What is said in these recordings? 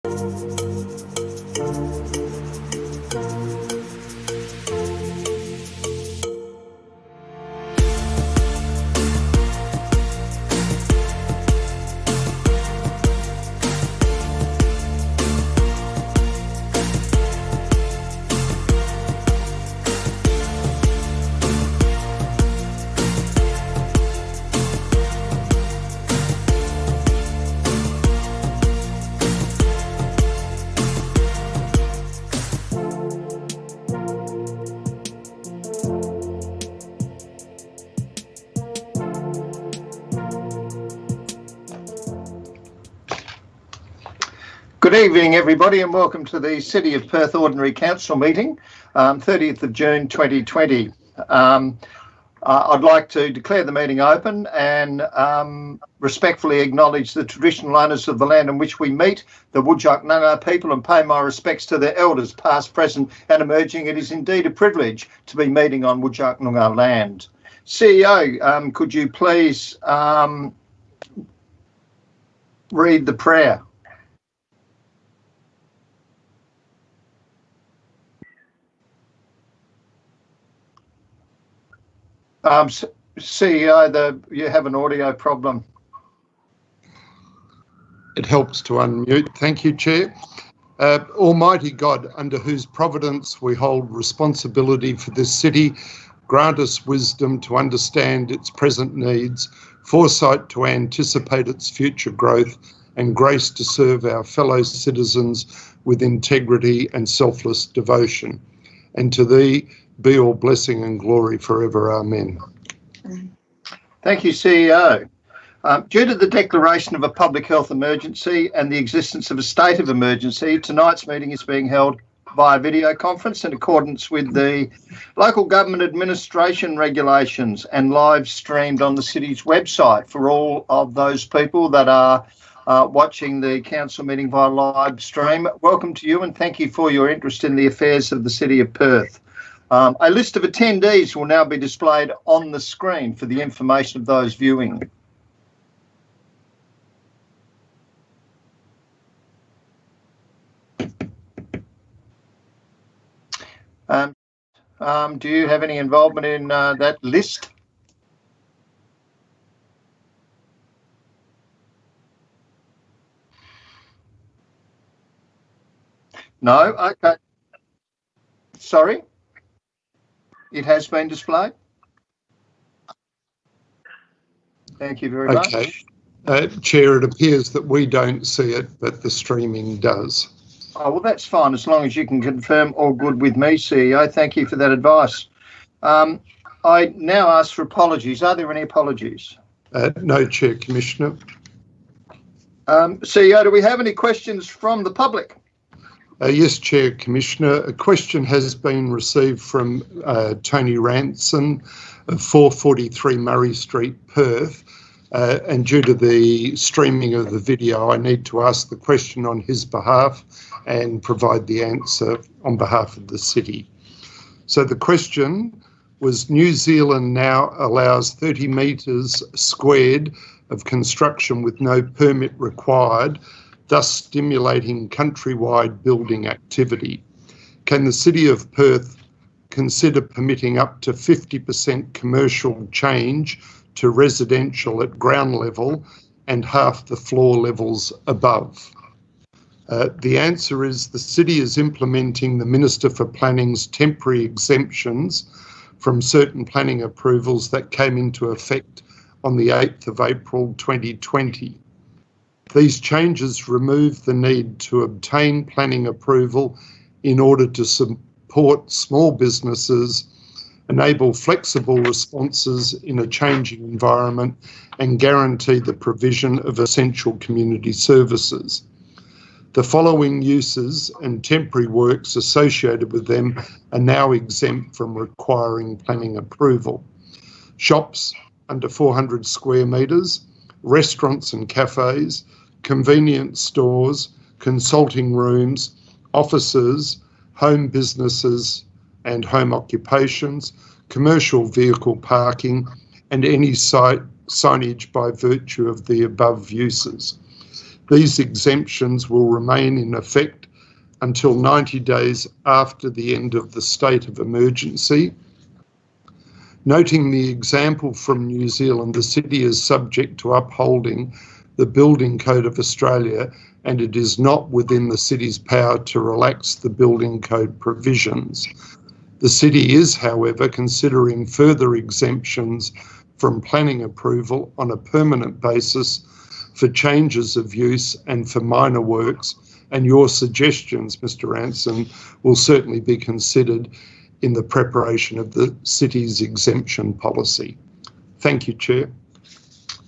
Good evening, everybody, and welcome to the City of Perth Ordinary Council meeting, 30th of June 2020. I'd like to declare the meeting open and respectfully acknowledge the traditional owners of the land on which we meet, the Whadjuk Noongar people, and pay my respects to their elders, past, present and emerging. It is indeed a privilege to be meeting on Whadjuk Noongar land. CEO, could you please read the prayer? CEO, you have an audio problem. It helps to unmute. Thank you, Chair. Almighty God, under whose providence we hold responsibility for this city, grant us wisdom to understand its present needs, foresight to anticipate its future growth, and grace to serve our fellow citizens with integrity and selfless devotion. And to thee be all blessing and glory forever. Amen. Thank you, CEO. Due to the declaration of a public health emergency and the existence of a state of emergency, tonight's meeting is being held via video conference in accordance with the local government administration regulations and live streamed on the city's website. For all of those people that are watching the council meeting via live stream, welcome to you and thank you for your interest in the affairs of the City of Perth. A list of attendees will now be displayed on the screen for the information of those viewing. Do you have any involvement in that list? No? Okay. Sorry? It has been displayed? Thank you very much. Okay. Chair, it appears that we don't see it, but the streaming does. Oh, well, that's fine, as long as you can confirm all good with me, CEO. Thank you for that advice. I now ask for apologies. Are there any apologies? No, Chair, Commissioner. CEO, do we have any questions from the public? Yes, Chair, Commissioner. A question has been received from Tony Ranson of 443 Murray Street, Perth. And due to the streaming of the video, I need to ask the question on his behalf and provide the answer on behalf of the city. So the question was, New Zealand now allows 30 metres squared of construction with no permit required, thus stimulating countrywide building activity. Can the City of Perth consider permitting up to 50% commercial change to residential at ground level and half the floor levels above? The answer is the City is implementing the Minister for Planning's temporary exemptions from certain planning approvals that came into effect on the 8th of April 2020. These changes remove the need to obtain planning approval in order to support small businesses, enable flexible responses in a changing environment, and guarantee the provision of essential community services. The following uses and temporary works associated with them are now exempt from requiring planning approval. Shops under 400 square metres, restaurants and cafes, convenience stores, consulting rooms, offices, home businesses and home occupations, commercial vehicle parking, and any signage by virtue of the above uses. These exemptions will remain in effect until 90 days after the end of the state of emergency. Noting the example from New Zealand, the city is subject to upholding the Building Code of Australia, and it is not within the city's power to relax the Building Code provisions. The city is, however, considering further exemptions from planning approval on a permanent basis for changes of use and for minor works, and your suggestions, Mr. Ranson, will certainly be considered in the preparation of the city's exemption policy. Thank you, Chair.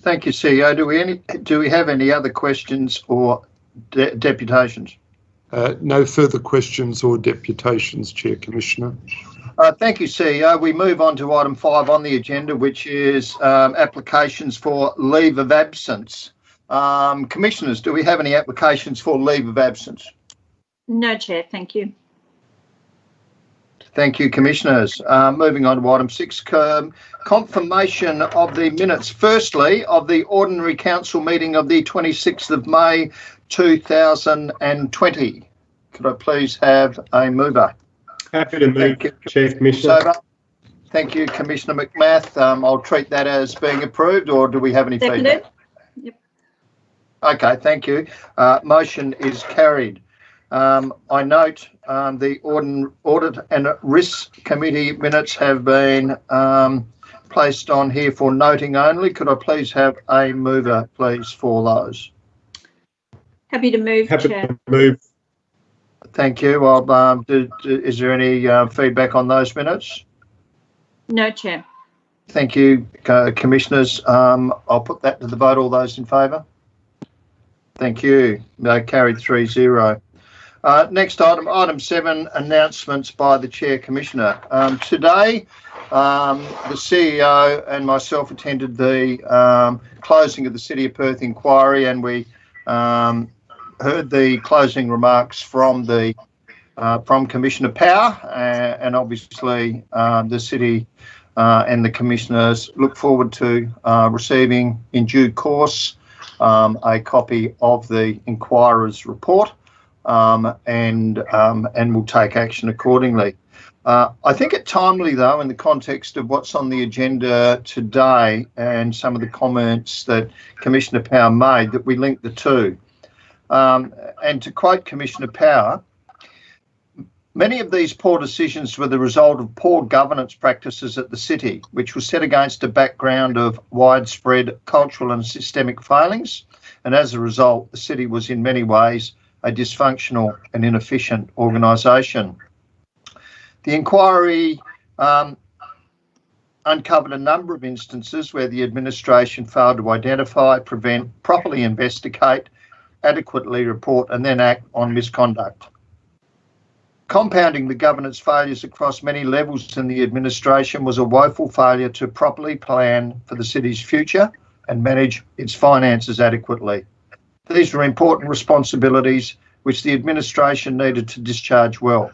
Thank you, CEO. Do we have any other questions or deputations? No further questions or deputations, Chair, Commissioner. Thank you, CEO. We move on to item 5 on the agenda, which is applications for leave of absence. Commissioners, do we have any applications for leave of absence? No, Chair, thank you. Thank you, Commissioners. Moving on to item 6, confirmation of the minutes. Firstly, of the Ordinary Council meeting of the 26th of May 2020. Could I please have a mover? Happy to move, Chair, Commissioner. Thank you, Commissioner McMath. I'll treat that as being approved, or do we have any feedback? Yep. Okay, thank you. Motion is carried. I note the Audit and Risk Committee minutes have been placed on here for noting only. Could I please have a mover, please, for those? Happy to move, Happy Chair. to move. Thank you. Is there any feedback on those minutes? No, Chair. Thank you, Commissioners. I'll put that to the vote. All those in favour? Thank you. Carried 3-0. Next item, item 7, announcements by the Chair Commissioner. Today, the CEO and myself attended the closing of the City of Perth inquiry, and we heard the closing remarks from Commissioner Power, and obviously the City and the Commissioners look forward to receiving in due course a copy of the inquirer's report. And we'll take action accordingly. I think it timely, though, in the context of what's on the agenda today and some of the comments that Commissioner Power made, that we link the two. And to quote Commissioner Power, many of these poor decisions were the result of poor governance practices at the City, which was set against a background of widespread cultural and systemic failings. And as a result, the City was in many ways a dysfunctional and inefficient organisation. The inquiry uncovered a number of instances where the administration failed to identify, prevent, properly investigate, adequately report and then act on misconduct. Compounding the governance failures across many levels in the administration was a woeful failure to properly plan for the City's future and manage its finances adequately. These were important responsibilities which the administration needed to discharge well.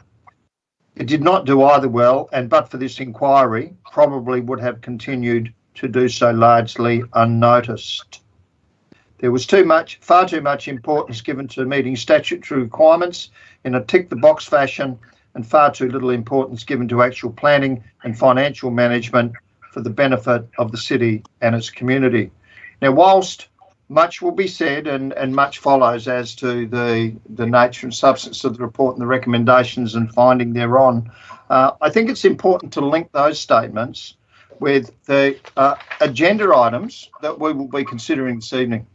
It did not do either well, and but for this inquiry, probably would have continued to do so largely unnoticed. There was far too much importance given to meeting statutory requirements in a tick-the-box fashion, and far too little importance given to actual planning and financial management for the benefit of the City and its community. Now, whilst much will be said and much follows as to the nature and substance of the report and the recommendations and finding thereon, I think it's important to link those statements with the agenda items that we will be considering this evening.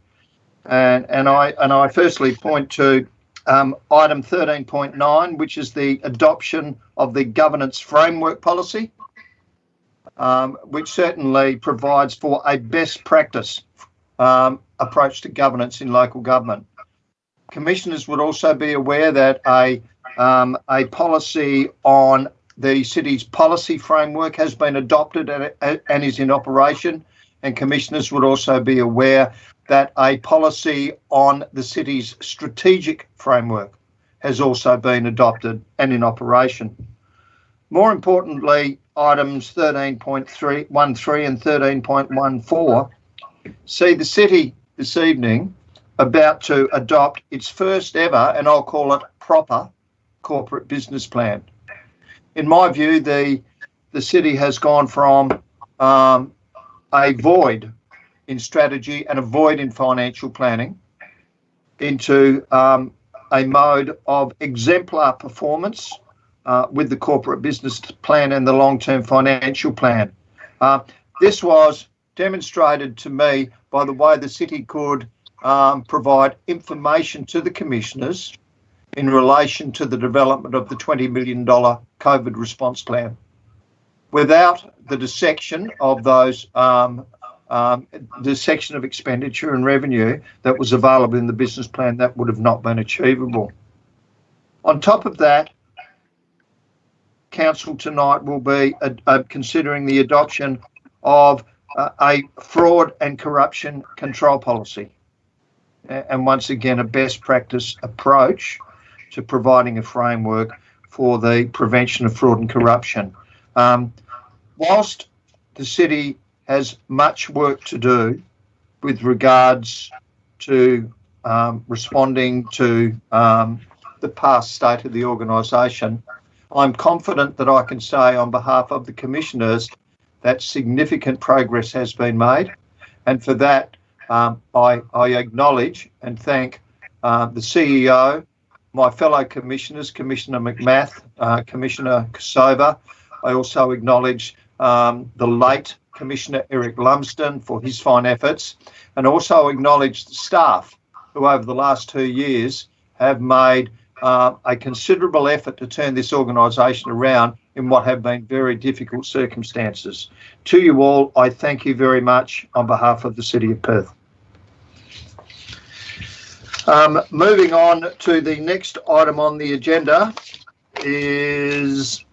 And I firstly point to item 13.9, which is the adoption of the governance framework policy, which certainly provides for a best practice approach to governance in local government. Commissioners would also be aware that a policy on the City's policy framework has been adopted and is in operation, and Commissioners would also be aware that a policy on the City's strategic framework has also been adopted and in operation. More importantly, items 13.13 and 13.14 see the City this evening about to adopt its first ever, and I'll call it proper, corporate business plan. In my view, the city has gone from a void in strategy and a void in financial planning into a mode of exemplar performance with the corporate business plan and the long-term financial plan. This was demonstrated to me by the way the city could provide information to the commissioners in relation to the development of the $20 million COVID response plan. Without the dissection of those, dissection of expenditure and revenue that was available in the business plan, that would have not been achievable. On top of that, Council tonight will be considering the adoption of a fraud and corruption control policy. And once again, a best practice approach to providing a framework for the prevention of fraud and corruption. Whilst the city has much work to do with regards to responding to the past state of the organisation, I'm confident that I can say on behalf of the commissioners that significant progress has been made, and for that I acknowledge and thank the CEO, my fellow commissioners, Commissioner McMath, Commissioner Kosova. I also acknowledge the late Commissioner Eric Lumsden for his fine efforts, and also acknowledge the staff who over the last 2 years have made a considerable effort to turn this organisation around in what have been very difficult circumstances. To you all, I thank you very much on behalf of the City of Perth. Moving on to the next item on the agenda is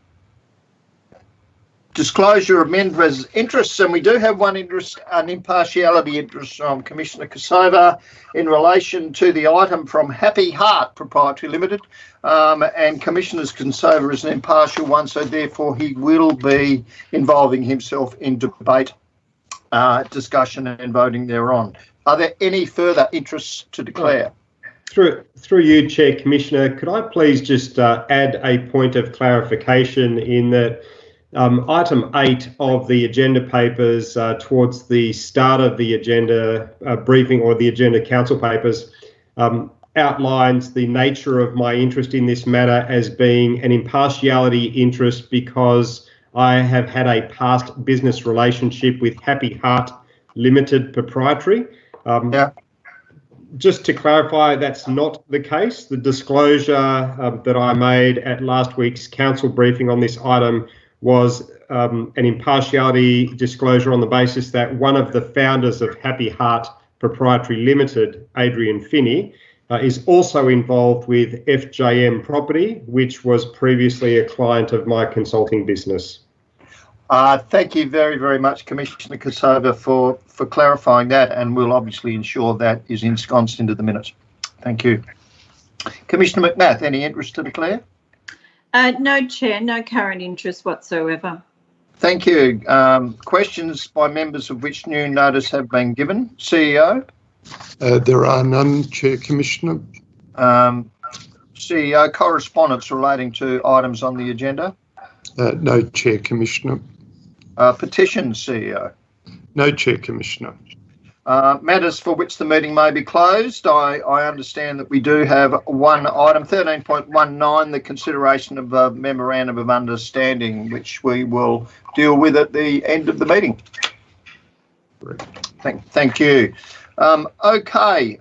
disclosure of members' interests, and we do have one interest, an impartiality interest from Commissioner Kosova in relation to the item from Happy Heart Proprietary Limited, and Commissioner Kosova is an impartial one, so therefore he will be involving himself in debate, discussion and voting thereon. Are there any further interests to declare? Through you, Chair Commissioner, could I please just add a point of clarification in that item 8 of the agenda papers towards the start of the agenda briefing or the agenda council papers outlines the nature of my interest in this matter as being an impartiality interest because I have had a past business relationship with Happy Heart Limited Proprietary. Just to clarify, that's not the case. The disclosure that I made at last week's council briefing on this item was an impartiality disclosure on the basis that one of the founders of Happy Heart Proprietary Limited, Adrian Finney, is also involved with FJM Property, which was previously a client of my consulting business. Thank you very, very much, Commissioner Kosova, for clarifying that, and we'll obviously ensure that is ensconced into the minutes. Thank you. Commissioner McMath, any interest to declare? No, Chair, no current interest whatsoever. Thank you. Questions by members of which new notice have been given? CEO? There are none, Chair Commissioner. CEO, correspondence relating to items on the agenda? No, Chair Commissioner. Petitions, CEO? No, Chair Commissioner. Matters for which the meeting may be closed. I understand that we do have one item, 13.19, the consideration of a memorandum of understanding, which we will deal with at the end of the meeting. Thank you. Okay,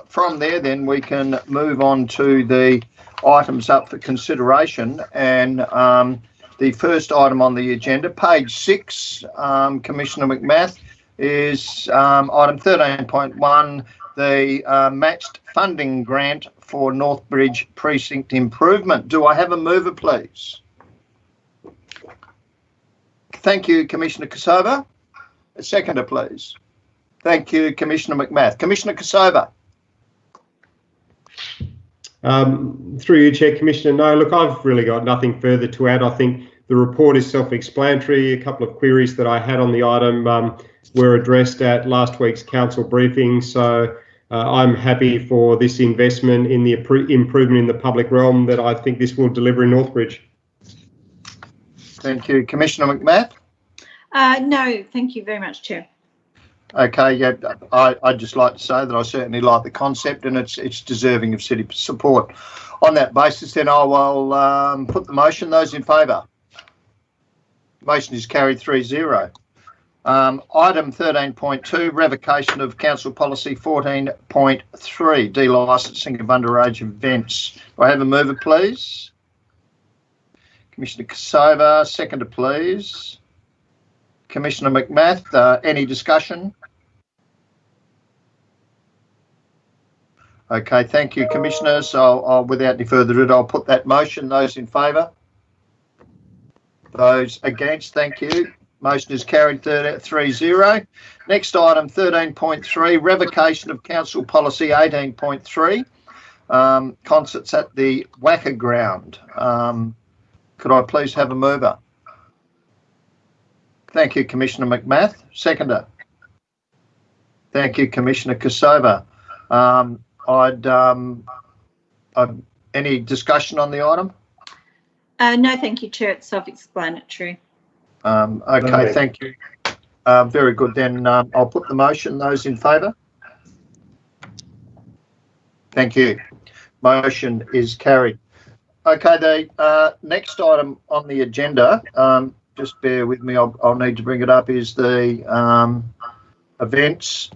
from there then we can move on to the items up for consideration, and the first item on the agenda, page 6, Commissioner McMath, is item 13.1, the matched funding grant for Northbridge Precinct improvement. Do I have a mover, please? Thank you, Commissioner Kosova. A seconder, please. Thank you, Commissioner McMath. Commissioner Kosova. Through you, Chair Commissioner. No, look, I've really got nothing further to add. I think the report is self-explanatory. A couple of queries that I had on the item were addressed at last week's council briefing, so I'm happy for this investment in the improvement in the public realm that I think this will deliver in Northbridge. Thank you. Commissioner McMath? No, thank you very much, Chair. Okay, yeah, I'd just like to say that I certainly like the concept and it's deserving of city support. On that basis, then I will put the motion. Those in favour? Motion is carried 3-0. Item 13.2, revocation of Council Policy 14.3, de-licensing of underage events. Do I have a mover, please? Commissioner Kosova, seconder, please. Commissioner McMath, any discussion? Okay, thank you, Commissioners. I'll, without any further ado, I'll put that motion. Those in favour? Those against? Thank you. Motion is carried 3-0. Next item, 13.3, revocation of Council Policy 18.3, concerts at the Wacker Ground. Could I please have a mover? Thank you, Commissioner McMath. Seconder. Thank you, Commissioner Kosova. Any discussion on the item? No, thank you, Chair. It's self-explanatory. Okay, thank you. Very good. Then I'll put the motion. Those in favour? Thank you. Motion is carried. Okay, the next item on the agenda, just bear with me, I'll need to bring it up, is the events.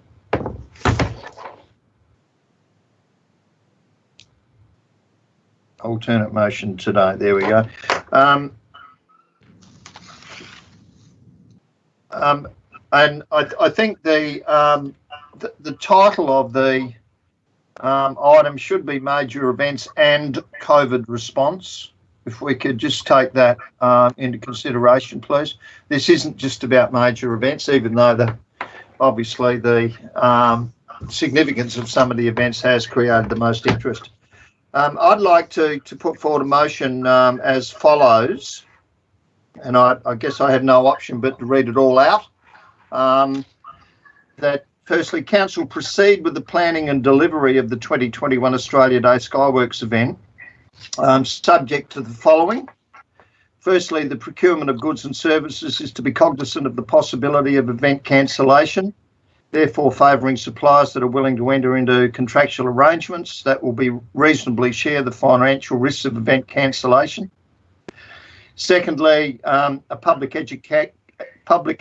Alternate motion today. There we go. And I think the title of the item should be major events and COVID response. If we could just take that into consideration, please. This isn't just about major events, even though obviously the significance of some of the events has created the most interest. I'd like to put forward a motion as follows, and I guess I had no option but to read it all out. That firstly, Council proceed with the planning and delivery of the 2021 Australia Day Skyworks event, subject to the following. Firstly, the procurement of goods and services is to be cognizant of the possibility of event cancellation, therefore favouring suppliers that are willing to enter into contractual arrangements that will be reasonably share the financial risks of event cancellation. Secondly, a public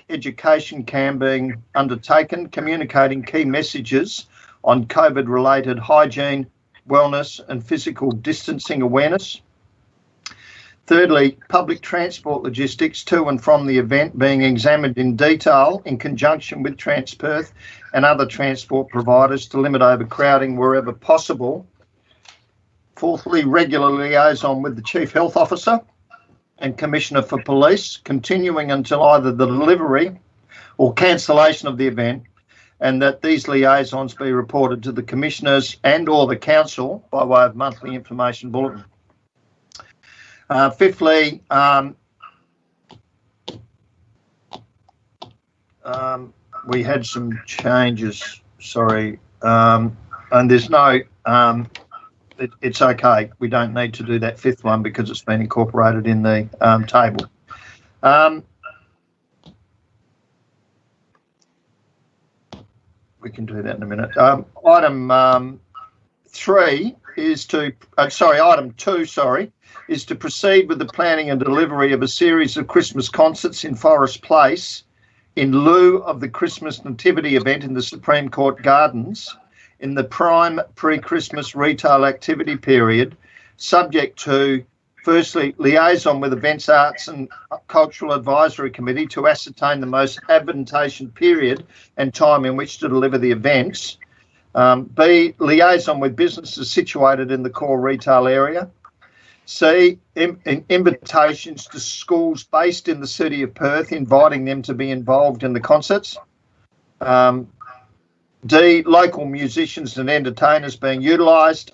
education campaign being undertaken, communicating key messages on COVID-related hygiene, wellness and physical distancing awareness. Thirdly, public transport logistics to and from the event being examined in detail in conjunction with Transperth and other transport providers to limit overcrowding wherever possible. Fourthly, regular liaison with the Chief Health Officer and Commissioner for Police, continuing until either the delivery or cancellation of the event, and that these liaisons be reported to the Commissioners and or the Council by way of monthly information bulletin. Fifthly, we had some changes, sorry, and there's no, it's okay. We don't need to do that fifth one because it's been incorporated in the table. We can do that in a minute. Item 2, is to proceed with the planning and delivery of a series of Christmas concerts in Forest Place in lieu of the Christmas Nativity event in the Supreme Court Gardens in the prime pre-Christmas retail activity period, subject to, firstly, liaison with Events, Arts and Cultural Advisory Committee to ascertain the most advantageous period and time in which to deliver the events. B, liaison with businesses situated in the core retail area. C, invitations to schools based in the city of Perth, inviting them to be involved in the concerts. D, local musicians and entertainers being utilised.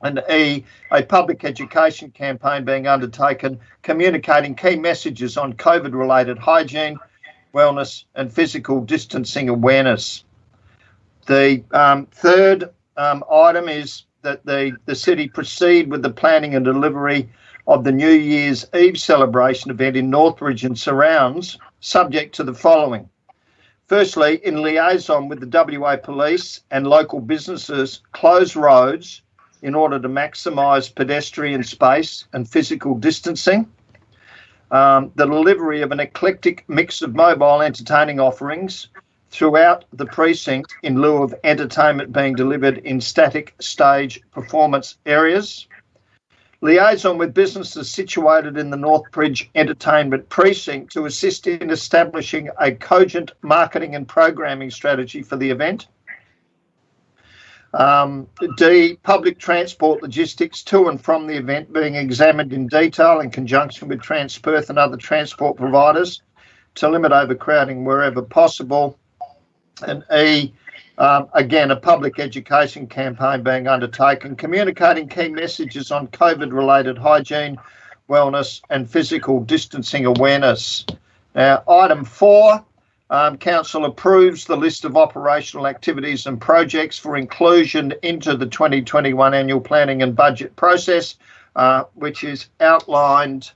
And E, a public education campaign being undertaken, communicating key messages on COVID-related hygiene, wellness and physical distancing awareness. The third item is that the city proceed with the planning and delivery of the New Year's Eve celebration event in Northbridge and surrounds, subject to the following. Firstly, in liaison with the WA Police and local businesses, close roads in order to maximise pedestrian space and physical distancing. The delivery of an eclectic mix of mobile entertaining offerings throughout the precinct in lieu of entertainment being delivered in static stage performance areas. Liaison with businesses situated in the Northbridge Entertainment Precinct to assist in establishing a cogent marketing and programming strategy for the event. D, public transport logistics to and from the event being examined in detail in conjunction with Transperth and other transport providers to limit overcrowding wherever possible. And E, again, a public education campaign being undertaken, communicating key messages on COVID-related hygiene, wellness and physical distancing awareness. Now, item 4, Council approves the list of operational activities and projects for inclusion into the 2021 annual planning and budget process, which is outlined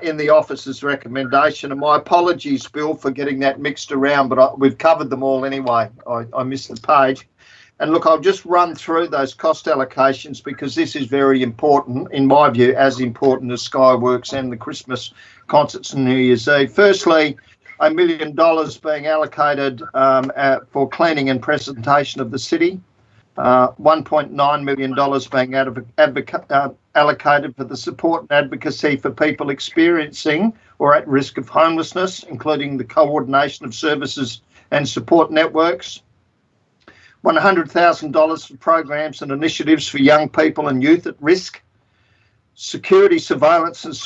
in the officer's recommendation. And my apologies, Bill, for getting that mixed around, but we've covered them all anyway. I missed the page. And look, I'll just run through those cost allocations because this is very important, in my view, as important as Skyworks and the Christmas concerts and New Year's Eve. Firstly, $1 million being allocated for cleaning and presentation of the city. $1.9 million being allocated for the support and advocacy for people experiencing or at risk of homelessness, including the coordination of services and support networks. $100,000 for programs and initiatives for young people and youth at risk. Security surveillance and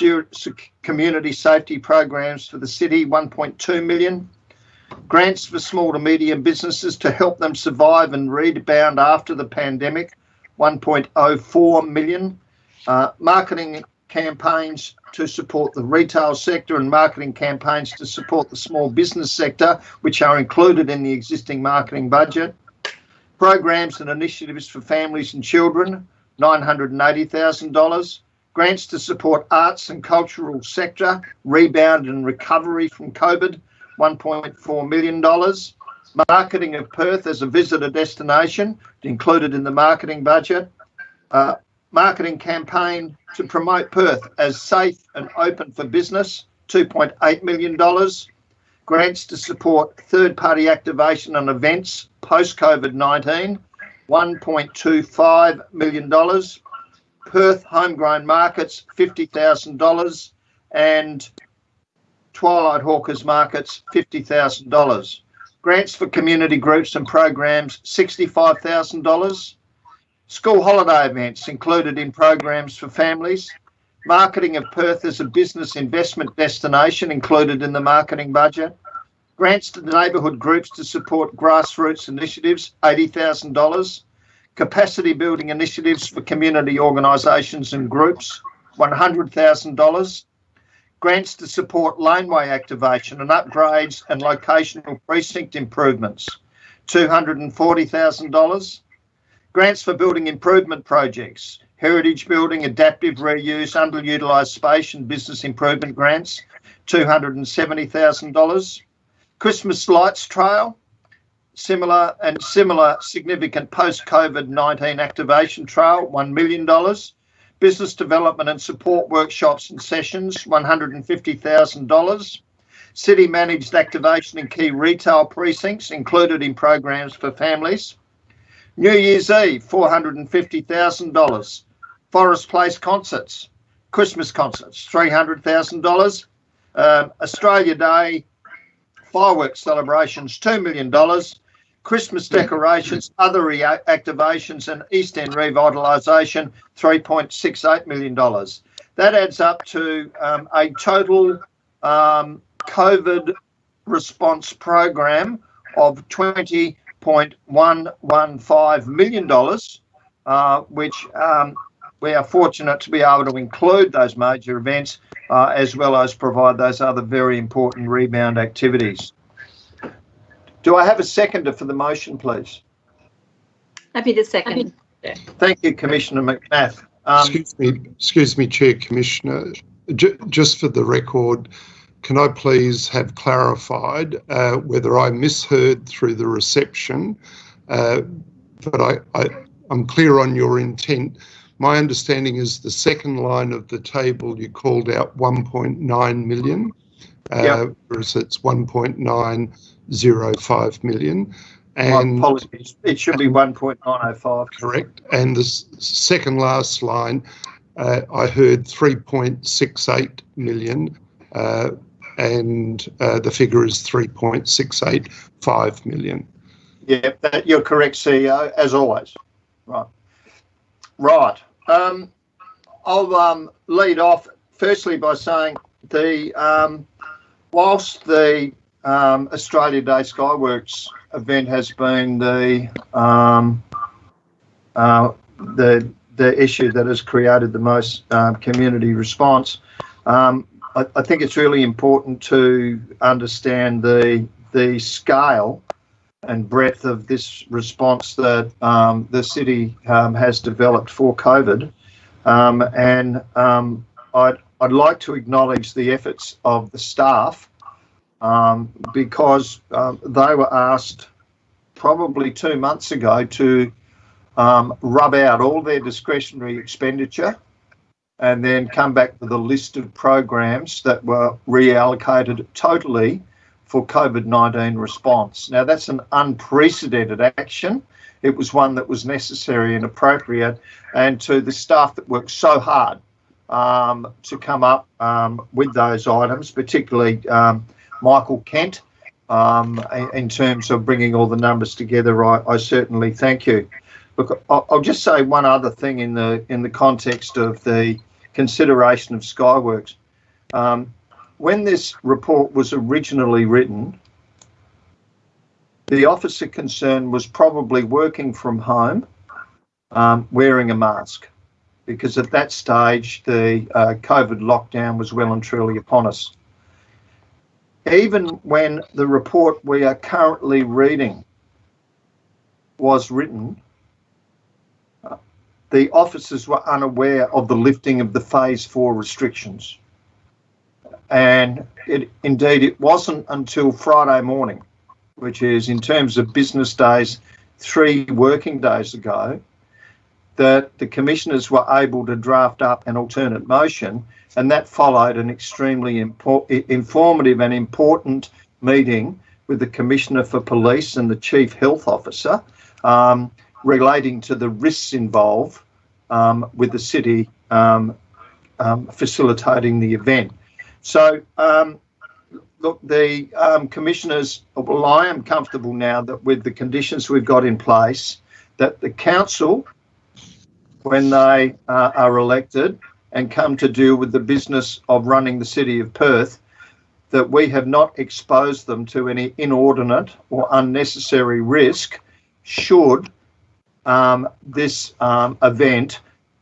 community safety programs for the city, $1.2 million. Grants for small to medium businesses to help them survive and rebound after the pandemic, $1.04 million. Marketing campaigns to support the retail sector and marketing campaigns to support the small business sector, which are included in the existing marketing budget. Programs and initiatives for families and children, $980,000. Grants to support arts and cultural sector, rebound and recovery from COVID, $1.4 million. Marketing of Perth as a visitor destination, included in the marketing budget. Marketing campaign to promote Perth as safe and open for business, $2.8 million. Grants to support third-party activation and events post-COVID-19, $1.25 million. Perth Homegrown Markets, $50,000. And Twilight Hawkers Markets, $50,000. Grants for community groups and programs, $65,000. School holiday events included in programs for families. Marketing of Perth as a business investment destination included in the marketing budget. Grants to neighbourhood groups to support grassroots initiatives, $80,000. Capacity building initiatives for community organisations and groups, $100,000. Grants to support laneway activation and upgrades and locational precinct improvements, $240,000. Grants for building improvement projects, heritage building, adaptive reuse, underutilised space and business improvement grants, $270,000. Christmas Lights Trail, similar significant post-COVID-19 activation trail, $1 million. Business development and support workshops and sessions, $150,000. City managed activation in key retail precincts included in programs for families. New Year's Eve, $450,000. Forest Place concerts, Christmas concerts, $300,000. Australia Day fireworks celebrations, $2 million. Christmas decorations, other activations and East End revitalisation, $3.68 million. That adds up to a total COVID response program of $20.115 million, which we are fortunate to be able to include those major events as well as provide those other very important rebound activities. Do I have a seconder for the motion, please? Happy to second. Thank you, Commissioner McMath. Excuse me, Chair Commissioner. Just for the record, can I please have clarified whether I misheard through the reception, but I'm clear on your intent. My understanding is the second line of the table you called out 1.9 million, whereas it's 1.905 million. And my apologies. It should be 1.905. Correct. And the second last line, I heard 3.68 million, and the figure is 3.685 million. Yeah, you're correct, CEO, as always. Right. I'll lead off firstly by saying whilst the Australia Day Skyworks event has been the issue that has created the most community response, I think it's really important to understand the scale and breadth of this response that the city has developed for COVID, and I'd like to acknowledge the efforts of the staff because they were asked probably 2 months ago to rub out all their discretionary expenditure and then come back with a list of programs that were reallocated totally for COVID-19 response. Now, that's an unprecedented action. It was one that was necessary and appropriate, and to the staff that worked so hard to come up with those items, particularly Michael Kent, in terms of bringing all the numbers together, I certainly thank you. Look, I'll just say one other thing in the context of the consideration of Skyworks. When this report was originally written, the officer concerned was probably working from home, wearing a mask, because at that stage the COVID lockdown was well and truly upon us. Even when the report we are currently reading was written, the officers were unaware of the lifting of the phase 4 restrictions. And indeed, it wasn't until Friday morning, which is in terms of business days, 3 working days ago, that the commissioners were able to draft up an alternate motion, and that followed an extremely informative and important meeting with the Commissioner for Police and the Chief Health Officer relating to the risks involved with the city facilitating the event. So, look, the commissioners, well, I am comfortable now that with the conditions we've got in place, that the council, when they are elected and come to deal with the business of running the city of Perth, that we have not exposed them to any inordinate or unnecessary risk should this event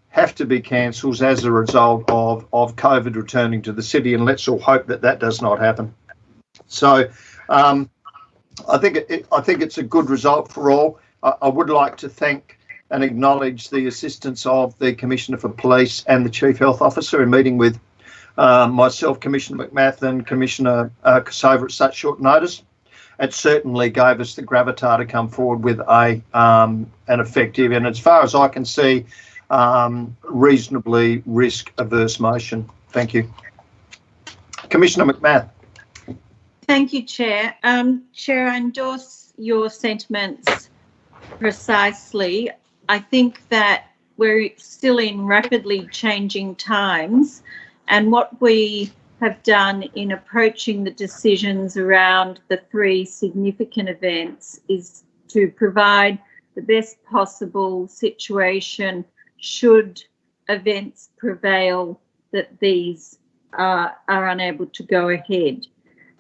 have to be cancelled as a result of COVID returning to the city, and let's all hope that that does not happen. So I think it's a good result for all. I would like to thank and acknowledge the assistance of the Commissioner for Police and the Chief Health Officer in meeting with myself, Commissioner McMath and Commissioner Kosova at such short notice. It certainly gave us the gravitas to come forward with an effective, and as far as I can see, reasonably risk-averse motion. Thank you. Commissioner McMath. Thank you, Chair. Chair, I endorse your sentiments precisely. I think that we're still in rapidly changing times, and what we have done in approaching the decisions around the 3 significant events is to provide the best possible situation should events prevail that these are unable to go ahead.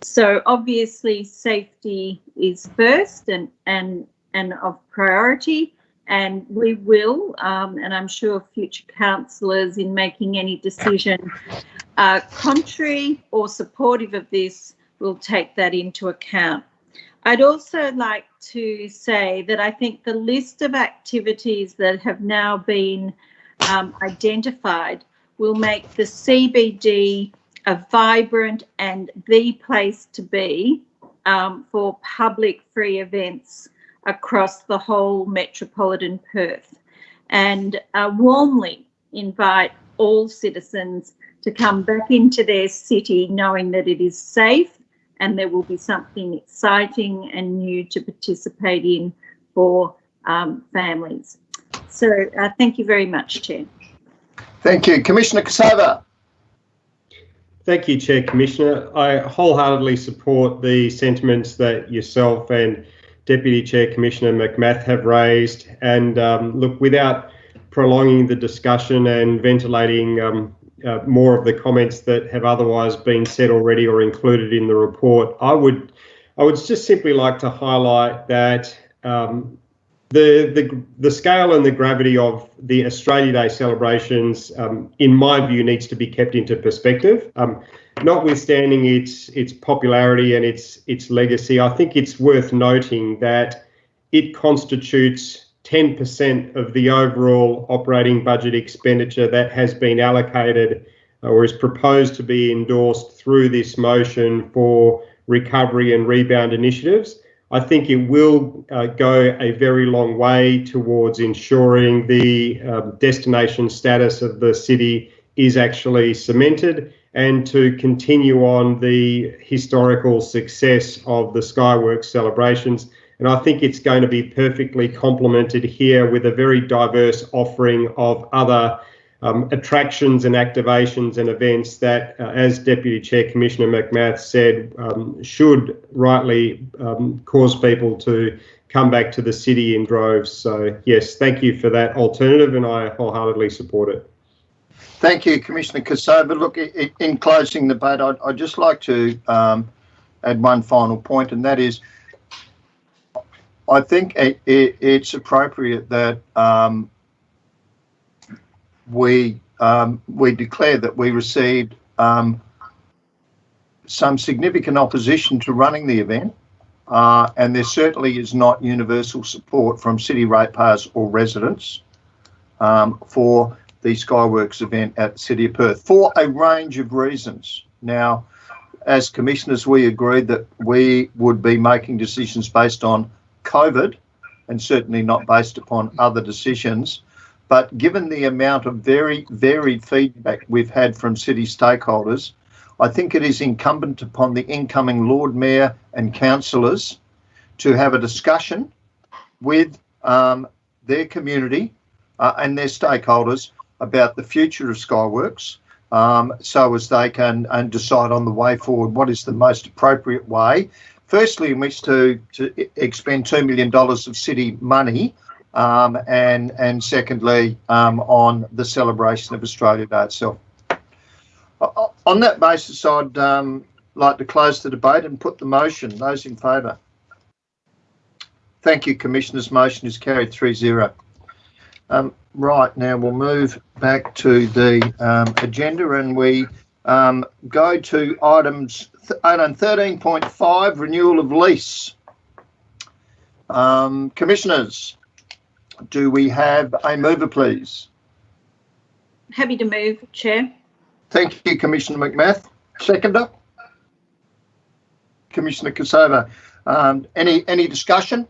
So obviously safety is first and of priority, and we will, and I'm sure future councillors in making any decision contrary or supportive of this will take that into account. I'd also like to say that I think the list of activities that have now been identified will make the CBD a vibrant and the place to be for public free events across the whole metropolitan Perth, and warmly invite all citizens to come back into their city knowing that it is safe and there will be something exciting and new to participate in for families. So thank you very much, Chair. Thank you. Commissioner Kosova. Thank you, Chair Commissioner. I wholeheartedly support the sentiments that yourself and Deputy Chair Commissioner McMath have raised. And look, without prolonging the discussion and ventilating more of the comments that have otherwise been said already or included in the report, I would just simply like to highlight that the scale and the gravity of the Australia Day celebrations, in my view, needs to be kept into perspective. Notwithstanding its popularity and its legacy, I think it's worth noting that it constitutes 10% of the overall operating budget expenditure that has been allocated or is proposed to be endorsed through this motion for recovery and rebound initiatives. I think it will go a very long way towards ensuring the destination status of the city is actually cemented, and to continue on the historical success of the Skyworks celebrations. And I think it's going to be perfectly complemented here with a very diverse offering of other attractions and activations and events that, as Deputy Chair Commissioner McMath said, should rightly cause people to come back to the city in droves. So, yes, thank you for that alternative, and I wholeheartedly support it. Thank you, Commissioner Kosova. Look, in closing the debate, I'd just like to add one final point, and that is I think it's appropriate that we declare that we received some significant opposition to running the event, and there certainly is not universal support from city ratepayers or residents for the Skyworks event at the City of Perth for a range of reasons. Now, as commissioners, we agreed that we would be making decisions based on COVID and certainly not based upon other decisions. But given the amount of very varied feedback we've had from city stakeholders, I think it is incumbent upon the incoming Lord Mayor and councillors to have a discussion with their community and their stakeholders about the future of Skyworks, so as they can decide on the way forward what is the most appropriate way. Firstly, in which to expend $2 million of city money, and secondly, on the celebration of Australia Day itself. On that basis, I'd like to close the debate and put the motion. Those in favour? Thank you, Commissioner's motion is carried 3-0. Right, now we'll move back to the agenda, and we go to item 13.5, renewal of lease. Commissioners, do we have a mover, please? Happy to move, Chair. Thank you, Commissioner McMath. Seconder? Commissioner Kosova. Any discussion?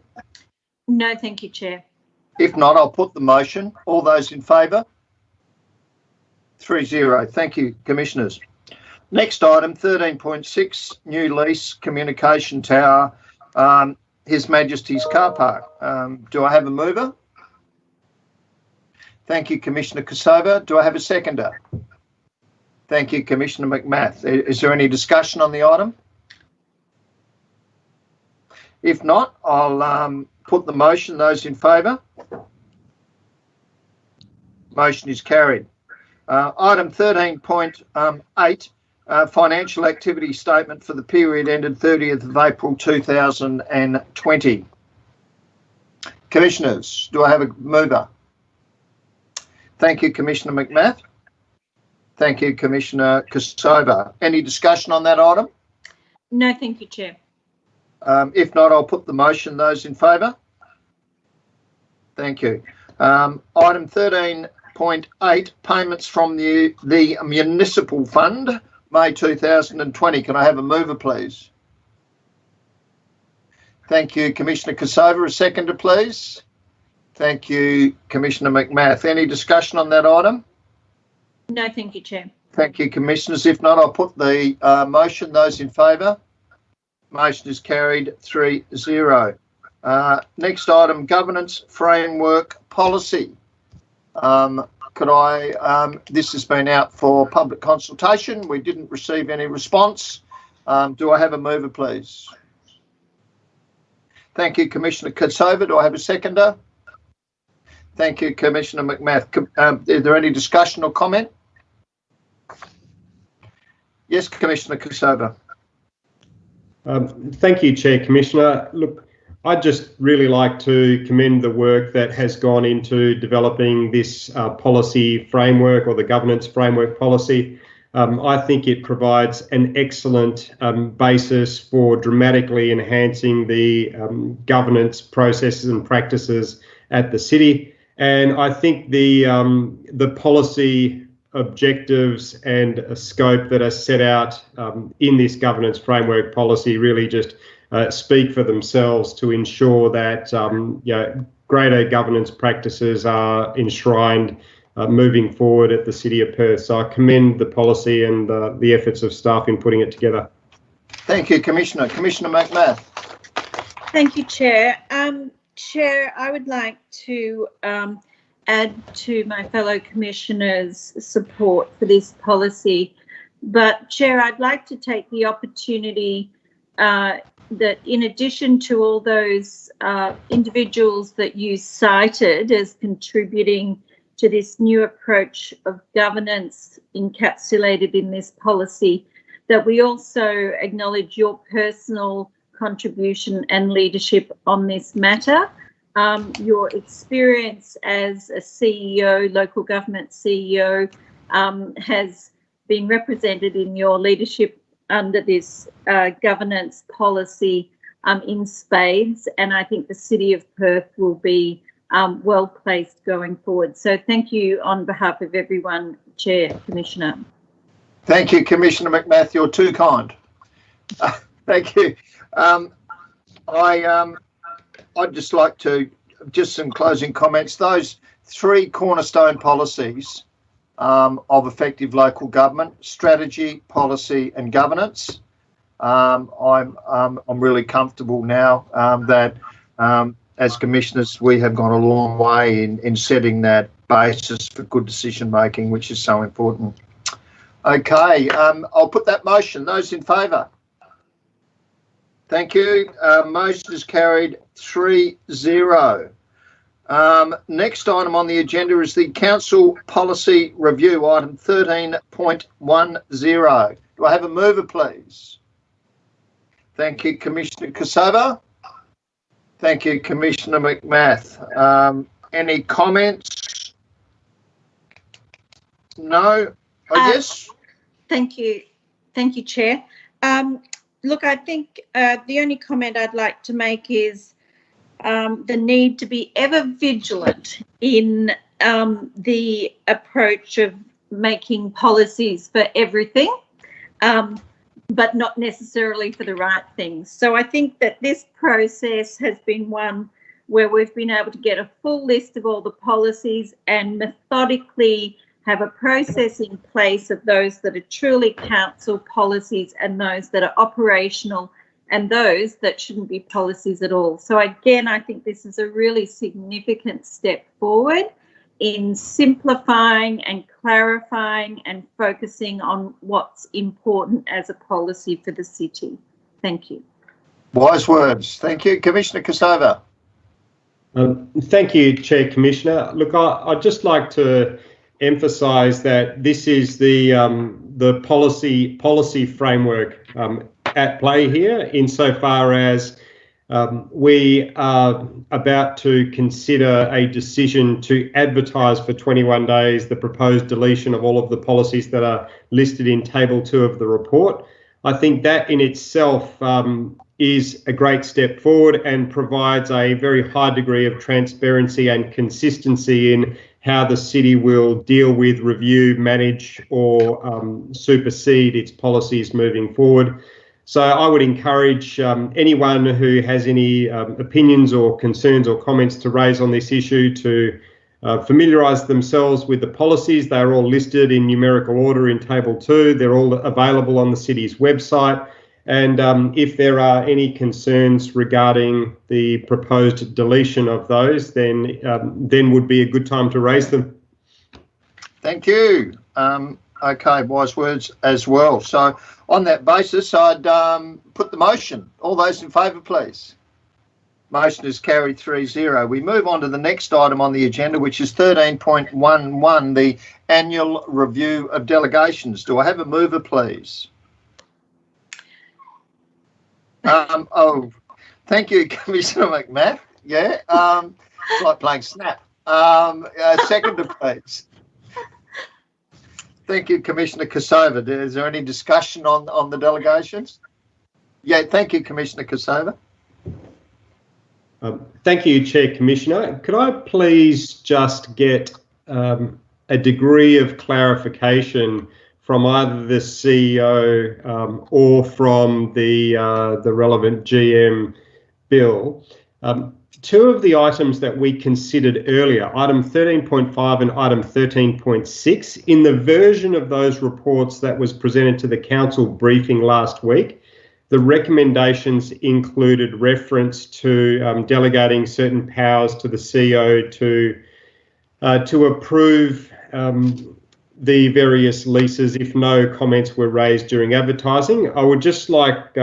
No, thank you, Chair. If not, I'll put the motion. All those in favour? 3-0. Thank you, Commissioners. Next item, 13.6, new lease, communication tower, His Majesty's Car Park. Do I have a mover? Thank you, Commissioner Kosova. Do I have a seconder? Thank you, Commissioner McMath. Is there any discussion on the item? If not, I'll put the motion. Those in favour? Motion is carried. Item 13.8, financial activity statement for the period ended 30th of April 2020. Commissioners, do I have a mover? Thank you, Commissioner McMath. Thank you, Commissioner Kosova. Any discussion on that item? No, thank you, Chair. If not, I'll put the motion. Those in favour? Thank you. Item 13.8, payments from the Municipal Fund, May 2020. Can I have a mover, please? Thank you, Commissioner Kosova. A seconder, please. Thank you, Commissioner McMath. Any discussion on that item? No, thank you, Chair. Thank you, Commissioners. If not, I'll put the motion. Those in favour? Motion is carried 3-0. Next item, governance framework policy. This has been out for public consultation. We didn't receive any response. Do I have a mover, please? Thank you, Commissioner Kosova. Do I have a seconder? Thank you, Commissioner McMath. Is there any discussion or comment? Yes, Commissioner Kosova. Thank you, Chair, Commissioner. Look, I'd just really like to commend the work that has gone into developing this policy framework, or the governance framework policy. I think it provides an excellent basis for dramatically enhancing the governance processes and practices at the city. And I think the policy objectives and a scope that are set out in this governance framework policy really just speak for themselves to ensure that greater governance practices are enshrined moving forward at the City of Perth. So I commend the policy and the efforts of staff in putting it together. Thank you, Commissioner. Commissioner McMath. Thank you, Chair. Chair, I would like to add to my fellow commissioners' support for this policy. But, Chair, I'd like to take the opportunity that in addition to all those individuals that you cited as contributing to this new approach of governance encapsulated in this policy, that we also acknowledge your personal contribution and leadership on this matter. Your experience as a CEO, local government CEO, has been represented in your leadership under this governance policy in spades, and I think the City of Perth will be well placed going forward. So thank you on behalf of everyone, Chair, Commissioner. Thank you, Commissioner McMath. You're too kind. Thank you. I'd just like to, some closing comments. Those three cornerstone policies of effective local government: strategy, policy and governance. I'm really comfortable now that as commissioners we have gone a long way in setting that basis for good decision making, which is so important. Okay, I'll put that motion. Those in favour? Thank you. Motion is carried 3-0. Next item on the agenda is the Council Policy Review, item 13.10. Do I have a mover, please? Thank you, Commissioner Kosova. Thank you, Commissioner McMath. Any comments? No? Yes? Thank you. Thank you, Chair. Look, I think the only comment I'd like to make is the need to be ever vigilant in the approach of making policies for everything, but not necessarily for the right things. So I think that this process has been one where we've been able to get a full list of all the policies and methodically have a process in place of those that are truly council policies and those that are operational and those that shouldn't be policies at all. So again, I think this is a really significant step forward in simplifying and clarifying and focusing on what's important as a policy for the city. Thank you. Wise words. Thank you. Commissioner Kosova. Thank you, Chair, Commissioner. Look, I'd just like to emphasise that this is the policy framework at play here, insofar as we are about to consider a decision to advertise for 21 days the proposed deletion of all of the policies that are listed in Table 2 of the report. I think that in itself is a great step forward and provides a very high degree of transparency and consistency in how the city will deal with, review, manage or supersede its policies moving forward. So I would encourage anyone who has any opinions or concerns or comments to raise on this issue to familiarise themselves with the policies. They're all listed in numerical order in Table 2. They're all available on the city's website. And if there are any concerns regarding the proposed deletion of those, then would be a good time to raise them. Thank you. Okay, wise words as well. So on that basis, I'd put the motion. All those in favour, please. Motion is carried 3-0. We move on to the next item on the agenda, which is 13.11, the annual review of delegations. Do I have a mover, please? Thank you, Commissioner McMath. Yeah, it's like playing Snap. Seconder, please. Thank you, Commissioner Kosova. Is there any discussion on the delegations? Yeah, thank you, Commissioner Kosova. Thank you, Chair Commissioner. Could I please just get a degree of clarification from either the CEO or from the relevant GM bill? Two of the items that we considered earlier, item 13.5 and item 13.6, in the version of those reports that was presented to the council briefing last week, the recommendations included reference to delegating certain powers to the CEO to approve the various leases if no comments were raised during advertising. I would just like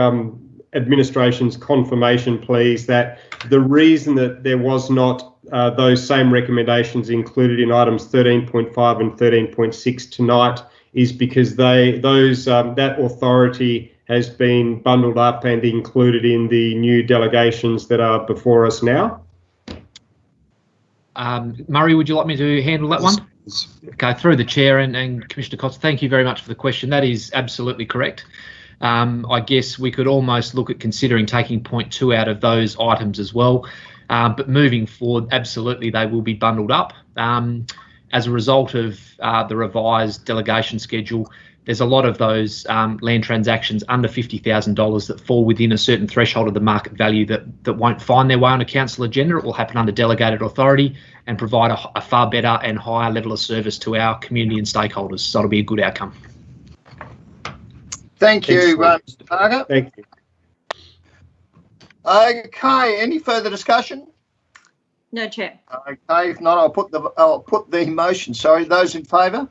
administration's confirmation, please, that the reason that there was not those same recommendations included in items 13.5 and 13.6 tonight is because that authority has been bundled up and included in the new delegations that are before us now. Murray, would you like me to handle that one? Okay, through the chair and Commissioner Costa, thank you very much for the question. That is absolutely correct. I guess we could almost look at considering taking point 2 out of those items as well. But moving forward, absolutely, they will be bundled up. As a result of the revised delegation schedule, there's a lot of those land transactions under $50,000 that fall within a certain threshold of the market value that won't find their way on a council agenda. It will happen under delegated authority and provide a far better and higher level of service to our community and stakeholders. So it'll be a good outcome. Thank you, Mr. Parker. Thank you. Okay, any further discussion? No, Chair. Okay, if not, I'll put the motion. Sorry, those in favour?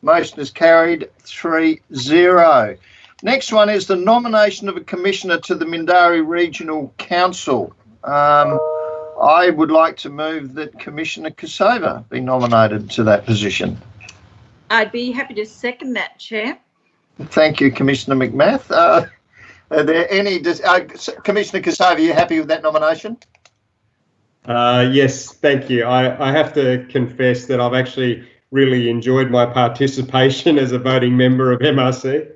Motion is carried 3-0. Next one is the nomination of a commissioner to the Mindarie Regional Council. I would like to move that Commissioner Kosova be nominated to that position. I'd be happy to second that, Chair. Thank you, Commissioner McMath. Are there any... Commissioner Kosova, are you happy with that nomination? Yes, thank you. I have to confess that I've actually really enjoyed my participation as a voting member of MRC.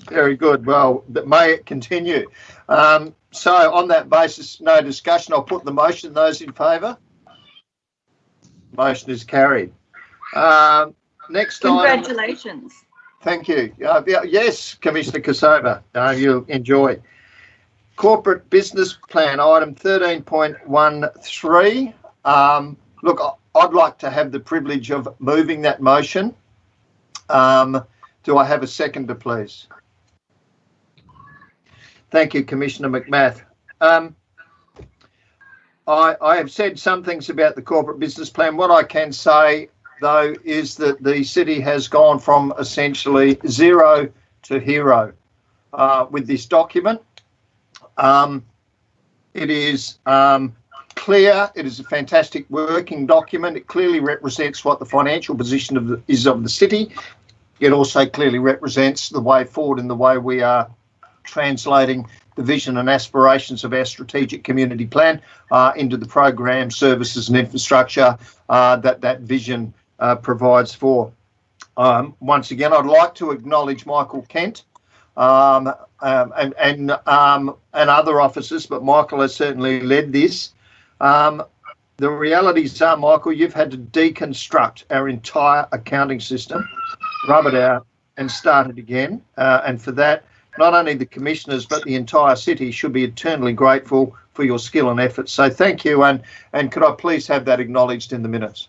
Very good. Well, may it continue. So on that basis, no discussion. I'll put the motion. Those in favour? Motion is carried. Next item. Congratulations. Thank you. Yes, Commissioner Kosova, you'll enjoy. Corporate business plan, item 13.13. Look, I'd like to have the privilege of moving that motion. Do I have a seconder, please? Thank you, Commissioner McMath. I have said some things about the corporate business plan. What I can say, though, is that the city has gone from essentially zero to hero with this document. It is clear. It is a fantastic working document. It clearly represents what the financial position is of the city. It also clearly represents the way forward and the way we are translating the vision and aspirations of our strategic community plan into the program, services and infrastructure that vision provides for. Once again, I'd like to acknowledge Michael Kent, and other officers, but Michael has certainly led this. The realities are, Michael, you've had to deconstruct our entire accounting system, rub it out and start it again. And for that, not only the commissioners, but the entire city should be eternally grateful for your skill and effort. So thank you. And could I please have that acknowledged in the minutes?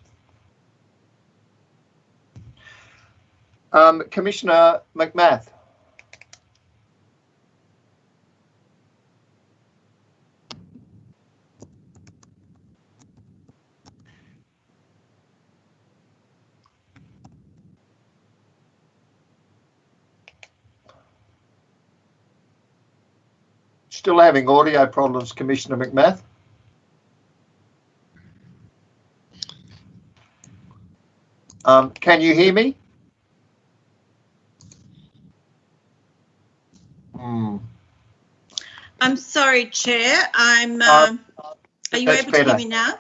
Commissioner McMath. Still having audio problems, Commissioner McMath. Can you hear me? I'm sorry, Chair. Are you able to hear me now?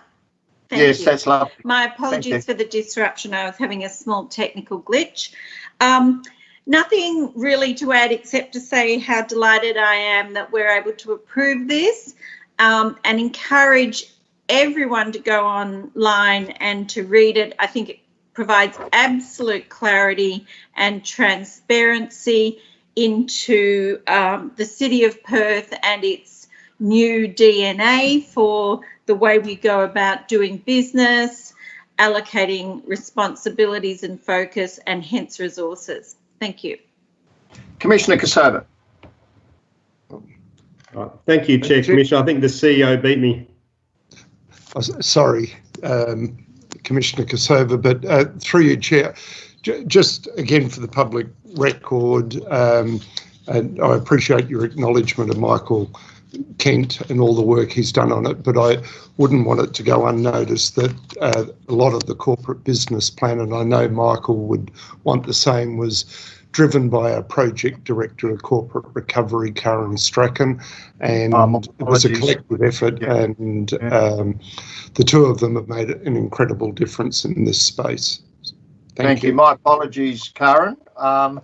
Yes, that's lovely. My apologies for the disruption. I was having a small technical glitch. Nothing really to add except to say how delighted I am that we're able to approve this and encourage everyone to go online and to read it. I think it provides absolute clarity and transparency into the City of Perth and its new DNA for the way we go about doing business, allocating responsibilities and focus, and hence resources. Thank you. Commissioner Kosova. Thank you, Chair, Commissioner. I think the CEO beat me. Sorry, Commissioner Kosova, but through you, Chair, just again for the public record, and I appreciate your acknowledgement of Michael Kent and all the work he's done on it, but I wouldn't want it to go unnoticed that a lot of the corporate business plan, and I know Michael would want the same, was driven by our project director of corporate recovery, Karen Strachan, and it was a collective effort, and the two of them have made an incredible difference in this space. Thank you. My apologies, Karen. I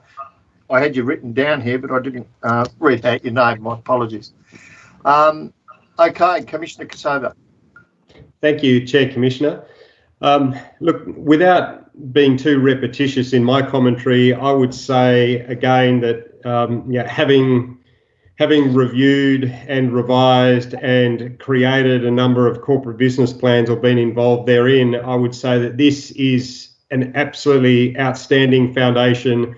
had you written down here, but I didn't read out your name. My apologies. Okay, Commissioner Kosova. Thank you, Chair, Commissioner. Look, without being too repetitious in my commentary, I would say again that having reviewed and revised and created a number of corporate business plans or been involved therein, I would say that this is an absolutely outstanding foundation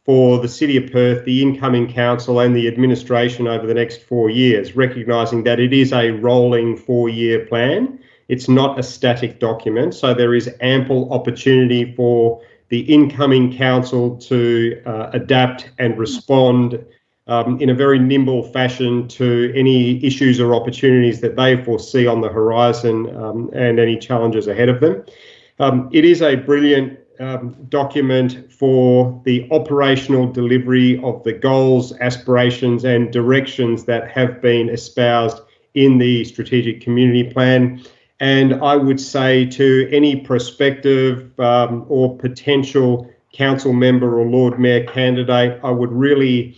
for the City of Perth, the incoming council and the administration over the next 4 years, recognising that it is a rolling 4-year plan. It's not a static document, so there is ample opportunity for the incoming council to adapt and respond in a very nimble fashion to any issues or opportunities that they foresee on the horizon and any challenges ahead of them. It is a brilliant document for the operational delivery of the goals, aspirations and directions that have been espoused in the strategic community plan. And I would say to any prospective or potential council member or Lord Mayor candidate, I would really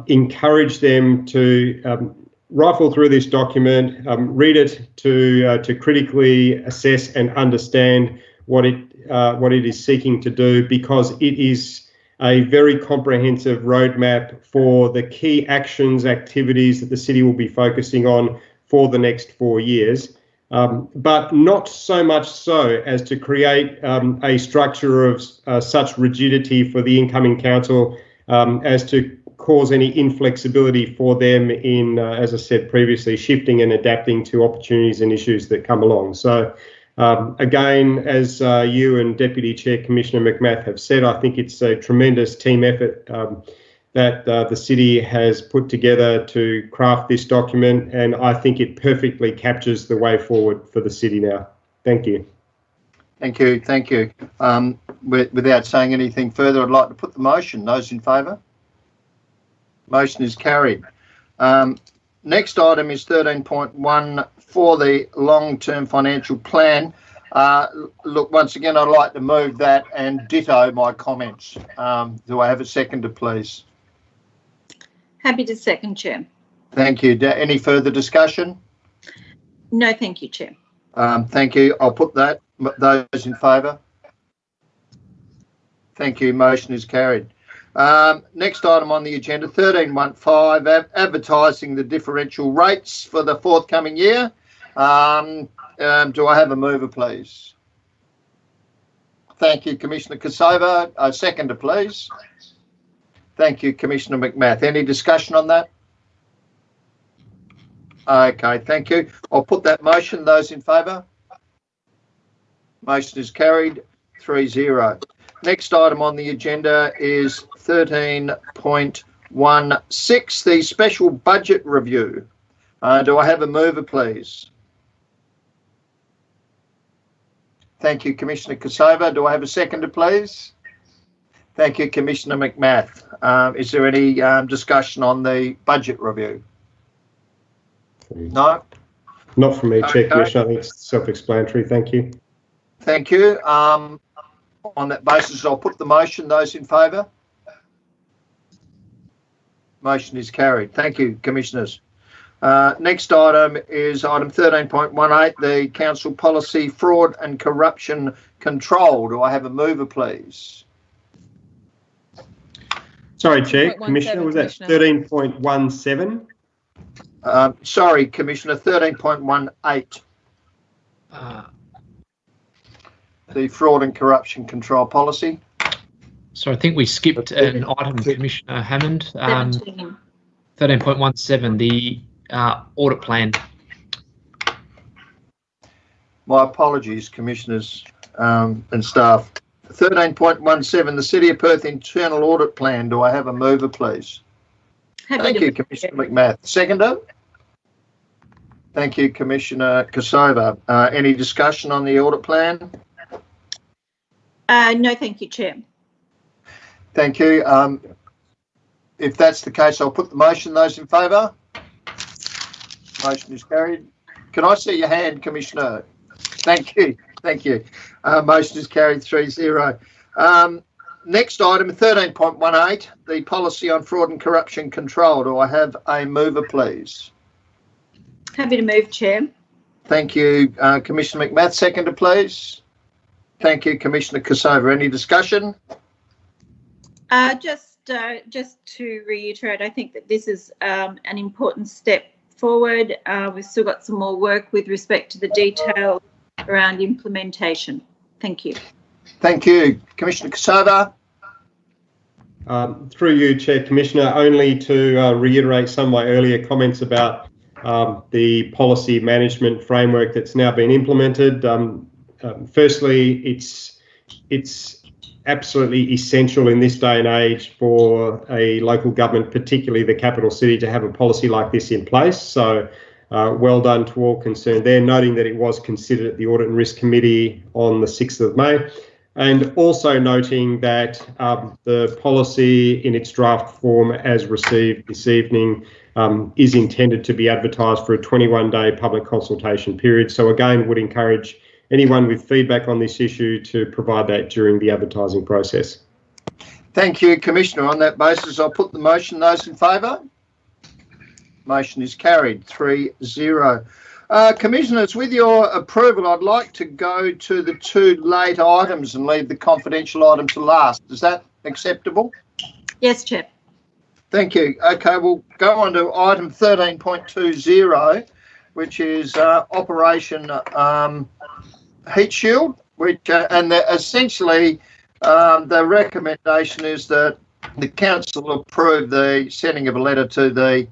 encourage them to rifle through this document, read it to critically assess and understand what it is seeking to do, because it is a very comprehensive roadmap for the key actions, activities that the city will be focusing on for the next 4 years. But not so much so as to create a structure of such rigidity for the incoming council as to cause any inflexibility for them in, as I said previously, shifting and adapting to opportunities and issues that come along. So again, as you and Deputy Chair Commissioner McMath have said, I think it's a tremendous team effort that the city has put together to craft this document, and I think it perfectly captures the way forward for the city now. Thank you. Thank you. Thank you. Without saying anything further, I'd like to put the motion. Those in favour? Motion is carried. Next item is 13.1 for the long-term financial plan. Look, once again, I'd like to move that and ditto my comments. Do I have a seconder, please? Happy to second, Chair. Thank you. Any further discussion? No, thank you, Chair. Thank you. I'll put those in favour. Thank you. Motion is carried. Next item on the agenda, 13.15, advertising the differential rates for the forthcoming year. Do I have a mover, please? Thank you, Commissioner Kosova. A seconder, please. Thank you, Commissioner McMath. Any discussion on that? Okay, thank you. I'll put that motion. Those in favour? Motion is carried, 3-0. Next item on the agenda is 13.16, the special budget review. Do I have a mover, please? Thank you, Commissioner Kosova. Do I have a seconder, please? Thank you, Commissioner McMath. Is there any discussion on the budget review? No? Not from me, Chair, Okay. Commissioner. I think it's self-explanatory. Thank you. Thank you. On that basis, I'll put the motion. Those in favour? Motion is carried. Thank you, Commissioners. Next item is item 13.18, the Council Policy Fraud and Corruption Control. Do I have a mover, please? Sorry, Chair, Commissioner, was that 13.17? Sorry, Commissioner, 13.18. The Fraud and Corruption Control Policy. So I think we skipped an item, Commissioner Hammond. 17. 13.17, the audit plan. My apologies, Commissioners and staff. 13.17, the City of Perth Internal Audit Plan. Do I have a mover, please? Thank you, Commissioner McMath. Seconder? Thank you, Commissioner Kosova. Any discussion on the audit plan? No, thank you, Chair. Thank you. If that's the case, I'll put the motion. Those in favour? Motion is carried. Can I see your hand, Commissioner? Thank you. Thank you. Motion is carried, 3-0. Next item, 13.18, the Policy on Fraud and Corruption Control. Do I have a mover, please? Happy to move, Chair. Thank you, Commissioner McMath. Seconder, please. Thank you, Commissioner Kosova. Any discussion? Just to reiterate, I think that this is an important step forward. We've still got some more work with respect to the detail around implementation. Thank you. Thank you, Commissioner Kosova. Through you, Chair, Commissioner, only to reiterate some of my earlier comments about the policy management framework that's now been implemented. Firstly, it's absolutely essential in this day and age for a local government, particularly the capital city, to have a policy like this in place. So well done to all concerned there, noting that it was considered at the Audit and Risk Committee on the 6th of May. And also noting that the policy in its draft form as received this evening is intended to be advertised for a 21-day public consultation period. So again, would encourage anyone with feedback on this issue to provide that during the advertising process. Thank you, Commissioner. On that basis, I'll put the motion. Those in favour? Motion is carried, 3-0. Commissioners, with your approval, I'd like to go to the two late items and leave the confidential item to last. Is that acceptable? Yes, Chair. Thank you. Okay, we'll go on to item 13.20, which is Operation Heat Shield, which and essentially the recommendation is that the council approve the sending of a letter to the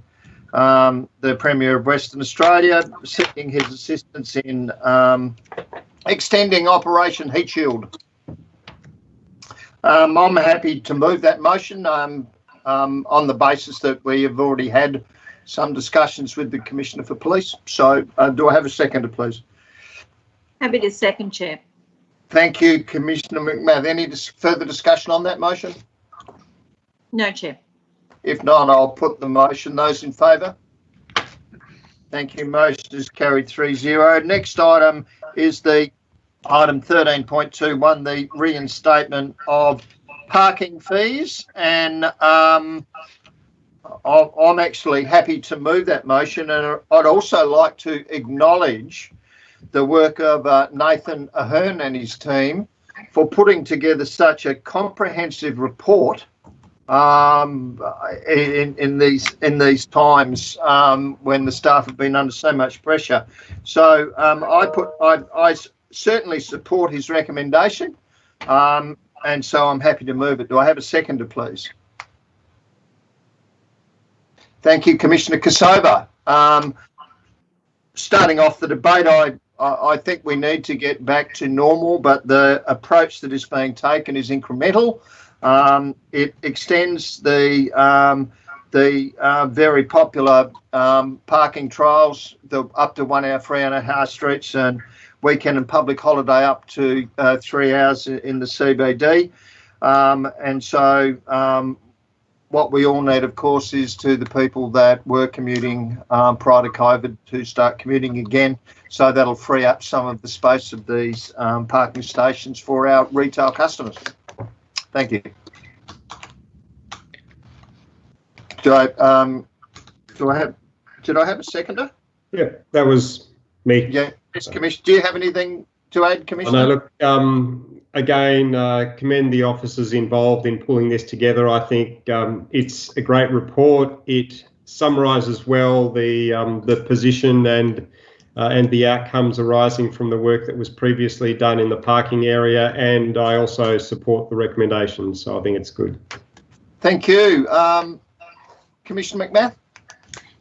Premier of Western Australia seeking his assistance in extending Operation Heat Shield. I'm happy to move that motion on the basis that we have already had some discussions with the Commissioner for Police. So do I have a seconder, please? Happy to second, Chair. Thank you, Commissioner McMath. Any further discussion on that motion? No, Chair. If not, I'll put the motion. Those in favour? Thank you. Motion is carried, 3-0. Next item is the item 13.21, the reinstatement of parking fees. And I'm actually happy to move that motion, and I'd also like to acknowledge the work of Nathan Ahern and his team for putting together such a comprehensive report in these times when the staff have been under so much pressure. So I certainly support his recommendation, and so I'm happy to move it. Do I have a seconder, please? Thank you, Commissioner Kosova. Starting off the debate, I think we need to get back to normal, but the approach that is being taken is incremental. It extends the very popular parking trials up to 1 hour free on our high streets and weekend and public holiday up to 3 hours in the CBD. And so what we all need, of course, is to the people that were commuting prior to COVID to start commuting again. So that'll free up some of the space of these parking stations for our retail customers. Thank you. Did I have a seconder? Yeah, that was me. Yeah, Commissioner. Do you have anything to add, Commissioner? No, look, again, commend the officers involved in pulling this together. I think it's a great report. It summarises well the position and the outcomes arising from the work that was previously done in the parking area, and I also support the recommendations, so I think it's good. Thank you. Commissioner McMath?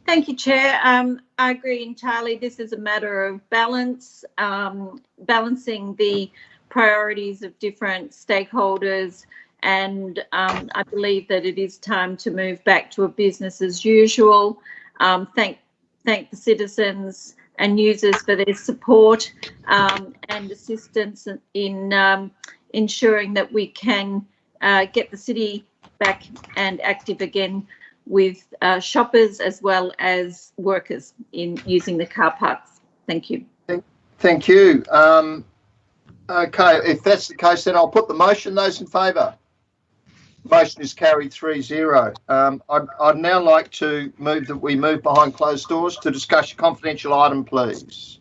Thank you, Chair. I agree entirely. This is a matter of balance, balancing the priorities of different stakeholders, and I believe that it is time to move back to a business as usual. Thank the citizens and users for their support and assistance in ensuring that we can get the city back and active again with shoppers as well as workers in using the car parks. Thank you. Thank you. Okay, if that's the case, then I'll put the motion. Those in favour? Motion is carried 3-0. I'd now like to move that we move behind closed doors to discuss a confidential item, please.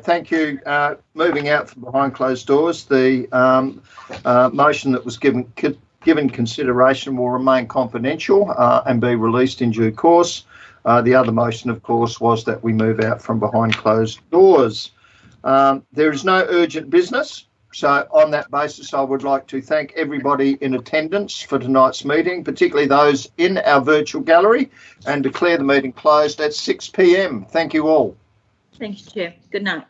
Thank you. Moving out from behind closed doors, the motion that was given consideration will remain confidential and be released in due course. The other motion, of course, was that we move out from behind closed doors. There is no urgent business. So on that basis, I would like to thank everybody in attendance for tonight's meeting, particularly those in our virtual gallery, and declare the meeting closed at 6 p.m. Thank you all. Thank you, Chair. Good night.